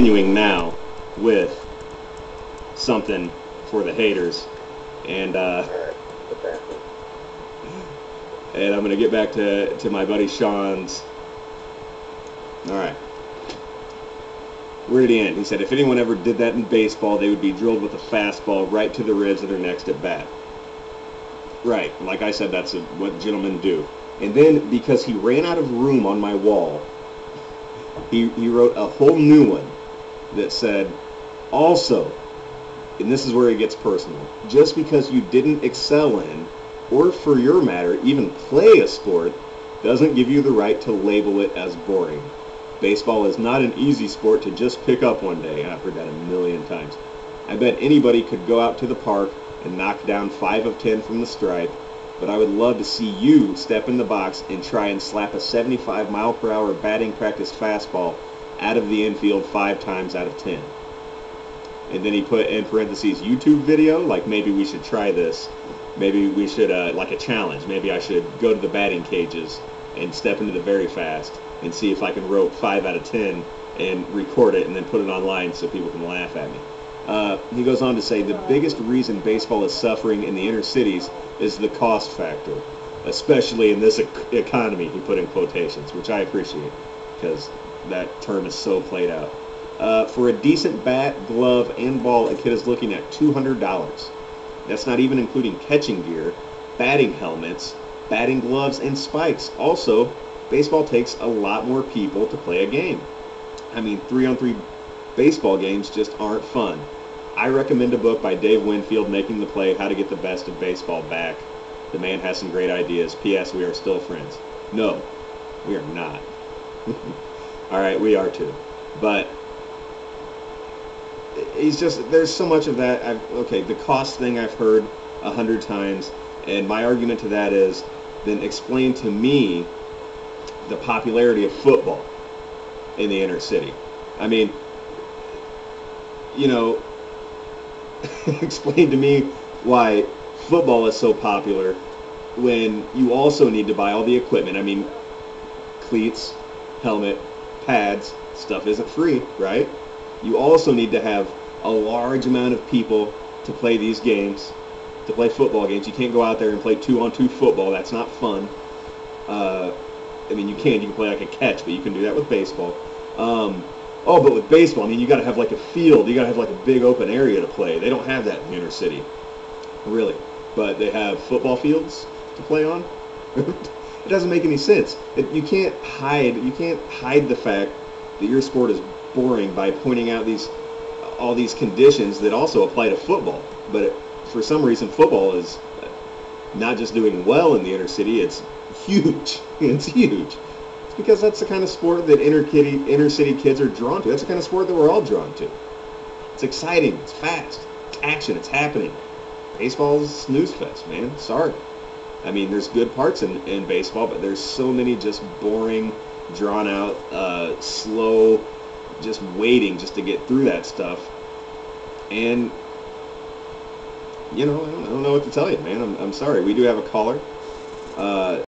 continuing now with something for the haters, and and I'm gonna get back to my buddy Sean's. All right. Where did he end? He said, if anyone ever did that in baseball, they would be drilled with a fastball right to the ribs of their next at bat. Right. Like I said, that's what gentlemen do. And then, because he ran out of room on my wall, he wrote a whole new one that said, also, and this is where it gets personal, just because you didn't excel in, or for your matter, even play a sport, doesn't give you the right to label it as boring. Baseball is not an easy sport to just pick up one day. I've heard that a million times. I bet anybody could go out to the park and knock down 5 of 10 from the stripe, but I would love to see you step in the box and try and slap a 75-mile-per-hour batting practice fastball out of the infield 5 times out of 10. And then he put in parentheses, YouTube video, like maybe we should try this. Maybe we should, like a challenge. Maybe I should go to the batting cages and step into the very fast and see if I can rope 5 out of 10 and record it and then put it online so people can laugh at me. He goes on to say the biggest reason baseball is suffering in the inner cities is the cost factor, especially in this economy, he put in quotations, which I appreciate because that term is so played out. For a decent bat, glove, and ball, a kid is looking at $200. That's not even including catching gear, batting helmets, batting gloves, and spikes. Also, baseball takes a lot more people to play a game. I mean, 3-on-3 baseball games just aren't fun. I recommend a book by Dave Winfield, Making the Play, How to Get the Best of Baseball Back. The man has some great ideas. P.S. We are still friends. No, we are not. All right, we are too. But he's just, there's so much of that. Okay, the cost thing I've heard 100 times, and my argument to that is, then explain to me the popularity of football in the inner city. I mean, you know, explain to me why football is so popular when you also need to buy all the equipment. I mean, cleats, helmet, pads, stuff isn't free, right? You also need to have a large amount of people to play these games, to play football games. You can't go out there and play 2-on-2 football. That's not fun. I mean, you can play like a catch, but you can do that with baseball. But with baseball, I mean, you got to have like a field. You got to have like a big open area to play. They don't have that in the inner city, really. But they have football fields to play on. It doesn't make any sense. You can't hide the fact that your sport is boring by pointing out all these conditions that also apply to football. But for some reason, football is not just doing well in the inner city. It's huge. It's huge. It's because that's the kind of sport that inner city kids are drawn to. That's the kind of sport that we're all drawn to. It's exciting. It's fast. It's action. It's happening. Baseball's snooze fest, man. Sorry. I mean, there's good parts in baseball, but there's so many just boring, drawn out, slow, just waiting just to get through that stuff. And, you know, I don't know what to tell you, man. I'm sorry. We do have a caller.